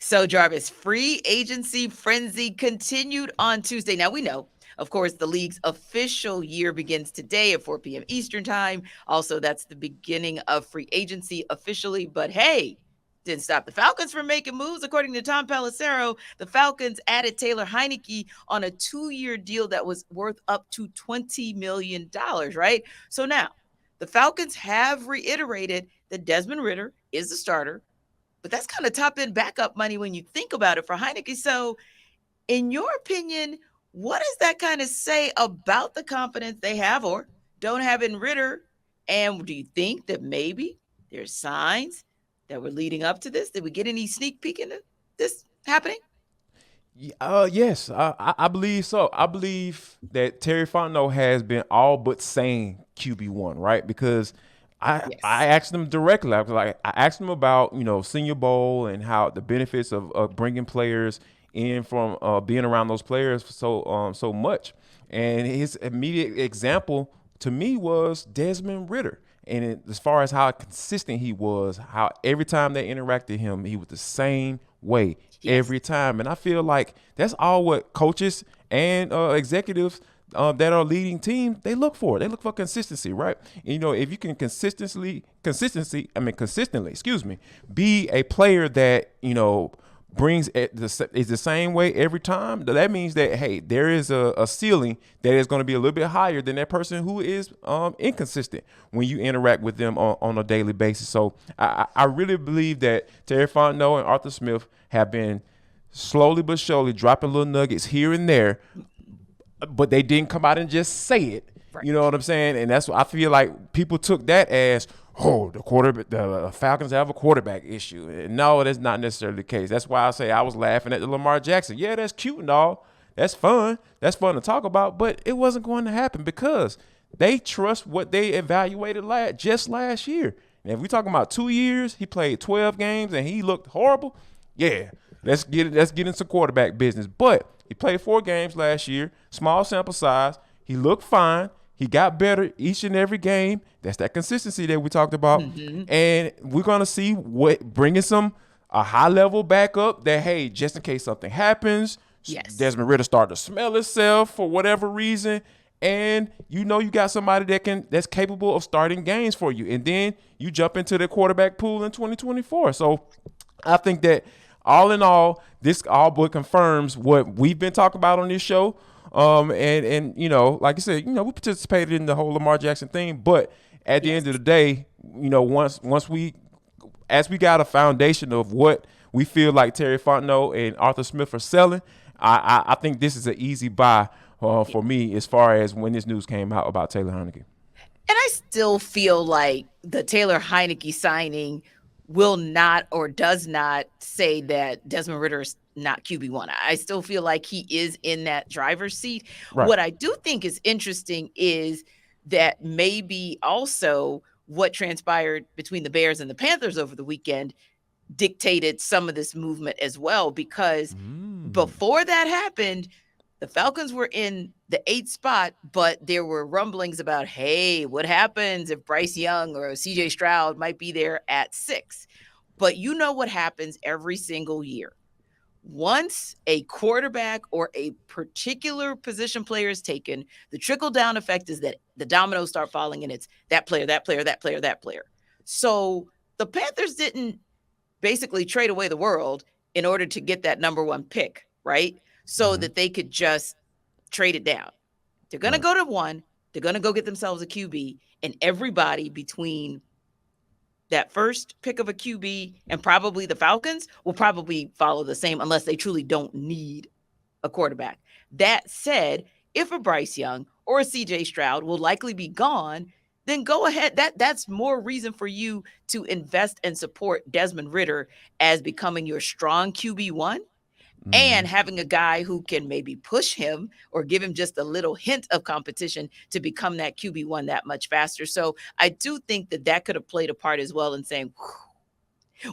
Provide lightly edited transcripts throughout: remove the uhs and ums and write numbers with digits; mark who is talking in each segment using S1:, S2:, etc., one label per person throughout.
S1: So, Jarvis, free agency frenzy continued on Tuesday. Now, we know, of course, the league's official year begins today at 4 p.m. Eastern Time. Also, that's the beginning of free agency officially. But hey, didn't stop the Falcons from making moves. According to Tom Pelissero, the Falcons added Taylor Heinicke on a 2-year deal that was worth up to $20 million, right? So now, the Falcons have reiterated that Desmond Ridder is the starter, but that's kind of top end backup money when you think about it for Heinicke. So, in your opinion, what does that kind of say about the confidence they have or don't have in Ritter? And do you think that maybe there's signs that were leading up to this? Did we get any sneak peek into this happening?
S2: Yes, I believe so. I believe that Terry Fontenot has been all but saying QB1, right? Because I
S1: Yes.
S2: asked him directly. I asked him about Senior Bowl and how the benefits of bringing players in from being around those players so much. And his immediate example to me was Desmond Ridder. As far as how consistent he was, how every time they interacted him, he was the same way
S1: Yes.
S2: every time. And I feel like that's all what coaches and executives that are leading teams, they look for. They look for consistency, right? And, if you can consistently, excuse me, be a player that brings is the same way every time. That means that hey, there is a ceiling that is going to be a little bit higher than that person who is inconsistent when you interact with them on a daily basis. So I really believe that Terry Fontenot and Arthur Smith have been slowly but surely dropping little nuggets here and there, but they didn't come out and just say it.
S1: Right.
S2: You know what I'm saying? And that's what I feel like people took that as, oh, the Falcons have a quarterback issue. And no, that's not necessarily the case. That's why I say I was laughing at the Lamar Jackson. Yeah, that's cute and all. That's fun. That's fun to talk about, but it wasn't going to happen because they trust what they evaluated just last year. And if we're talking about 2 years, he played 12 games and he looked horrible. Yeah, let's get into quarterback business. But he played 4 games last year, small sample size. He looked fine. He got better each and every game. That's that consistency that we talked about.
S1: Mm-hmm.
S2: And we're gonna see what bringing a high level backup that hey, just in case something happens,
S1: Yes.
S2: Desmond Ridder start to smell himself for whatever reason, and you got somebody that's capable of starting games for you, and then you jump into the quarterback pool in 2024. So I think that all in all, this all but confirms what we've been talking about on this show. And like I said, we participated in the whole Lamar Jackson thing, but at the
S1: Yes.
S2: end of the day, once we got a foundation of what we feel like Terry Fontenot and Arthur Smith are selling, I think this is an easy buy for me as far as when this news came out about Taylor Heinicke.
S1: And I still feel like the Taylor Heinicke signing will not or does not say that Desmond Ridder is not QB1. I still feel like he is in that driver's seat.
S2: Right.
S1: What I do think is interesting is that maybe also what transpired between the Bears and the Panthers over the weekend dictated some of this movement as well, because
S2: Mm.
S1: before that happened, the Falcons were in the 8th spot, but there were rumblings about, hey, what happens if Bryce Young or CJ Stroud might be there at 6? But you know what happens every single year. Once a quarterback or a particular position player is taken, the trickle down effect is that the dominoes start falling and it's that player, that player, that player, that player. So the Panthers didn't basically trade away the world in order to get that number 1 pick, right? So
S2: Mm-hmm.
S1: that they could just trade it down. They're going to
S2: Right.
S1: go to 1, they're going to go get themselves a QB, and everybody between that first pick of a QB and probably the Falcons will probably follow the same unless they truly don't need a quarterback. That said, if a Bryce Young or a CJ Stroud will likely be gone, then go ahead. That's more reason for you to invest and support Desmond Ridder as becoming your strong QB1
S2: Mm-hmm.
S1: and having a guy who can maybe push him or give him just a little hint of competition to become that QB1 that much faster. So I do think that that could have played a part as well in saying,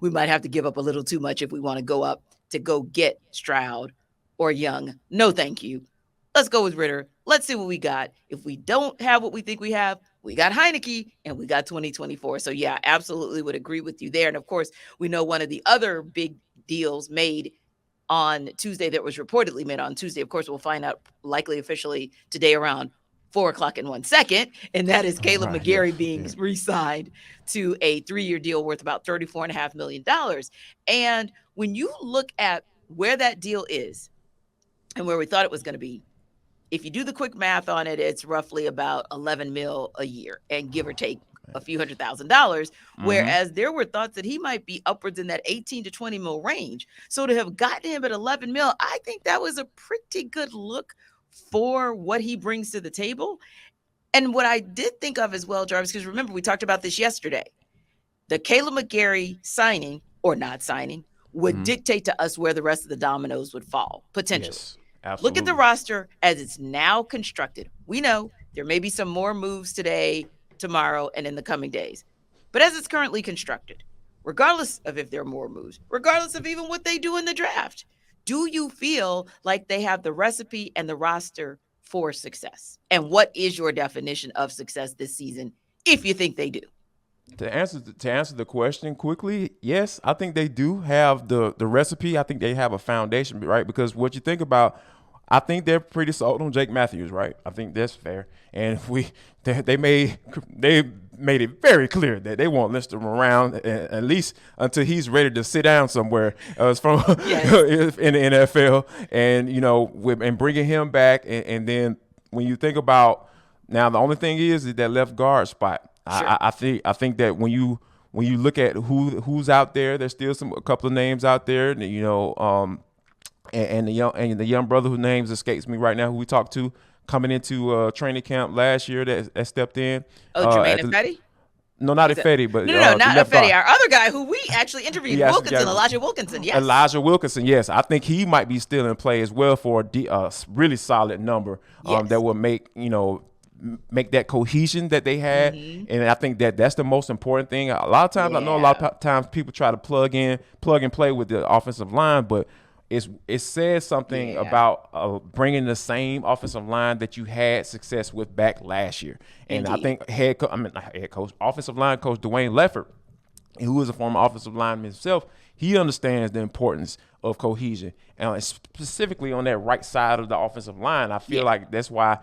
S1: we might have to give up a little too much if we want to go up to go get Stroud or Young. No, thank you. Let's go with Ridder. Let's see what we got. If we don't have what we think we have, we got Heinicke and we got 2024. So, yeah, absolutely would agree with you there. And of course, we know one of the other big deals made on Tuesday that was reportedly made on Tuesday. Of course, we'll find out likely officially today around 4 o'clock in 1 second. And that is Kaleb McGary being re-signed to a 3-year deal worth about $34.5 million. And when you look at where that deal is and where we thought it was going to be, if you do the quick math on it, it's roughly about 11 mil a year and give or take a few $100,000, whereas there were thoughts that he might be upwards in that 18 to 20 mil range. So to have gotten him at 11 mil, I think that was a pretty good look for what he brings to the table. And what I did think of as well, Jarvis, because remember, we talked about this yesterday. The Kaleb McGary signing or not signing would dictate to us where the rest of the dominoes would fall, potentially.
S2: Yes, absolutely.
S1: Look at the roster as it's now constructed. We know there may be some more moves today, tomorrow, and in the coming days. But as it's currently constructed, regardless of if there are more moves, regardless of even what they do in the draft, do you feel like they have the recipe and the roster for success? And what is your definition of success this season, if you think they do?
S2: To answer the question quickly, yes, I think they do have the recipe. I think they have a foundation, right? Because what you think about, I think they're pretty sold on Jake Matthews, right? I think that's fair. And they made it very clear that they won't list him around at least until he's ready to sit down somewhere from in the NFL. And and bringing him back, and then when you think about now, the only thing is that left guard spot. Sure. I think that when you look at who's out there, there's still a couple of names out there, and the young brother whose names escapes me right now, who we talked to coming into training camp last year that stepped in.
S1: Jermaine Ifedi?
S2: No, not Ifedi, but
S1: no, not Ifedi. Our other guy who we actually interviewed, Elijah Wilkinson. Yes, Elijah
S2: Wilkinson. Yes, I think he might be still in play as well for a really solid number that will make that cohesion that they had. And I think that's the most important thing. A lot of times, I know a lot of times people try to plug and play with the offensive line, but it says something about bringing the same offensive line that you had success with back last year. And I think offensive line coach Dwayne Leffert, who is a former offensive lineman himself, he understands the importance of cohesion, and specifically on that right side of the offensive line. I feel like that's why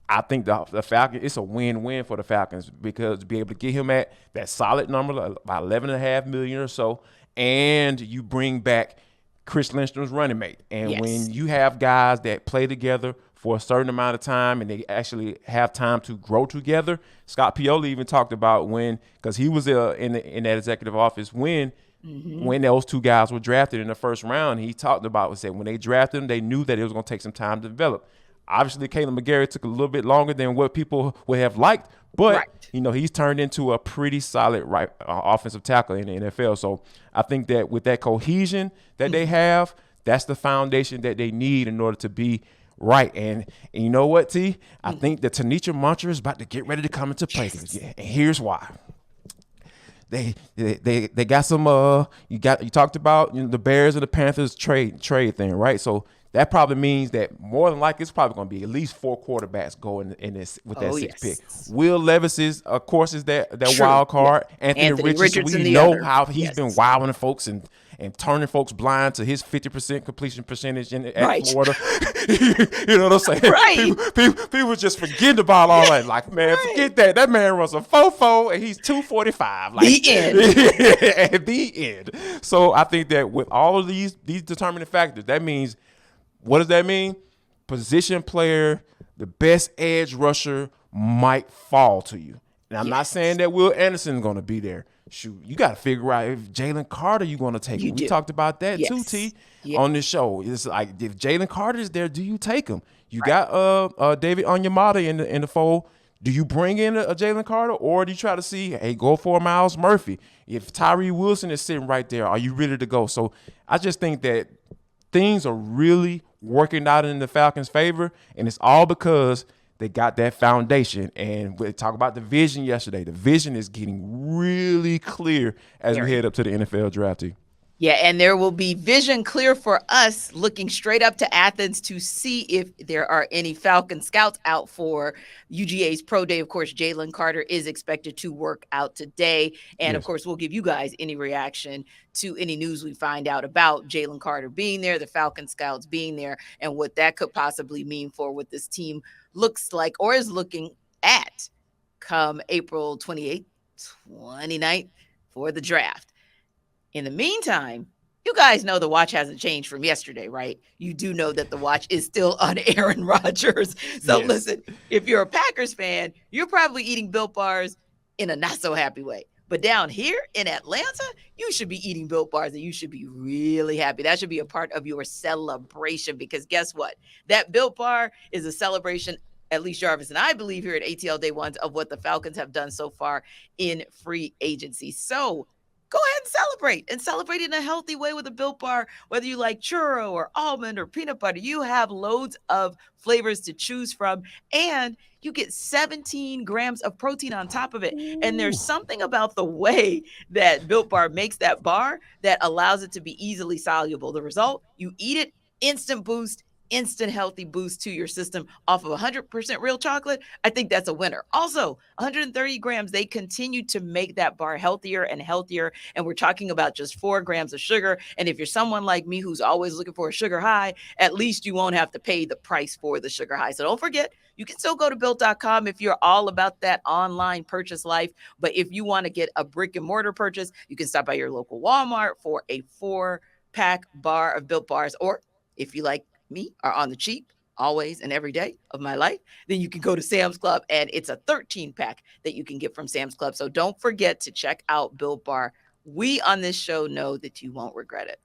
S2: I think the Falcons, it's a win-win for the Falcons, because to be able to get him at that solid number, about $11.5 million or so, and you bring back Chris Lindstrom's running mate. And when you have guys that play together for a certain amount of time and they actually have time to grow together, Scott Pioli even talked about because he was in that executive office when those two guys were drafted in the first round. He talked about, said when they drafted them, they knew that it was going to take some time to develop. Obviously, Kaleb McGary took a little bit longer than what people would have liked, but he's turned into a pretty solid offensive tackle in the NFL. So I think that with that cohesion that they have, that's the foundation that they need in order to be right. And you know what, T? I think the Tenitra mantra is about to get ready to come into play. And here's why. They got some you talked about the Bears and the Panthers trade thing, right? So that probably means that more than likely it's probably going to be at least 4 quarterbacks going in this with that 6th pick. Will Levis is that wild card. Anthony Richardson, we know how he's been wilding folks and turning folks blind to his 50% completion percentage at Florida. You know what I'm saying?
S1: Right.
S2: People just forget about all that. Like, man, forget that. That man runs a 4.4 and he's 245. Like,
S1: the end.
S2: At the end. So I think that with all of these determining factors, that means, what does that mean? Position player, the best edge rusher might fall to you. And I'm not saying that Will Anderson is going to be there. Shoot, you got to figure out if Jalen Carter you're going to take him. We talked about that too, T, on this show. It's like, if Jalen Carter is there, do you take him? You got David Onyemata in the fold. Do you bring in a Jalen Carter, or do you try to see, hey, go for Miles Murphy? If Tyree Wilson is sitting right there, are you ready to go? So I just think that things are really working out in the Falcons' favor, and it's all because they got that foundation. And we talked about the vision yesterday. The vision is getting really clear as we head up to the NFL draft.
S1: Yeah, and there will be vision clear for us looking straight up to Athens to see if there are any Falcon scouts out for UGA's Pro Day. Of course, Jalen Carter is expected to work out today. And of
S2: Yes.
S1: course, we'll give you guys any reaction to any news we find out about Jalen Carter being there, the Falcon scouts being there, and what that could possibly mean for what this team looks like or is looking at come April 28th, 29th for the draft. In the meantime, you guys know the watch hasn't changed from yesterday, right? You do know that the watch is still on Aaron Rodgers. So
S2: Yes.
S1: listen, if you're a Packers fan, you're probably eating Built Bars in a not so happy way. But down here in Atlanta, you should be eating Built Bars and you should be really happy. That should be a part of your celebration because guess what? That Built Bar is a celebration, at least Jarvis and I believe here at ATL Day Ones, of what the Falcons have done so far in free agency. So go ahead and celebrate in a healthy way with a Built Bar. Whether you like churro or almond or peanut butter, you have loads of flavors to choose from, and you get 17 grams of protein on top of it. And
S2: Ooh.
S1: there's something about the way that Built Bar makes that bar that allows it to be easily soluble. The result, you eat it, instant boost, instant healthy boost to your system off of 100% real chocolate. I think that's a winner. Also, 130 grams, they continue to make that bar healthier and healthier. And we're talking about just 4 grams of sugar. And if you're someone like me who's always looking for a sugar high, at least you won't have to pay the price for the sugar high. So don't forget, you can still go to built.com if you're all about that online purchase life. But if you want to get a brick and mortar purchase, you can stop by your local Walmart for a 4-pack bar of Built Bars. Or if you like me, are on the cheap always and every day of my life, then you can go to Sam's Club and it's a 13-pack that you can get from Sam's Club. So don't forget to check out Built Bar. We on this show know that you won't regret it.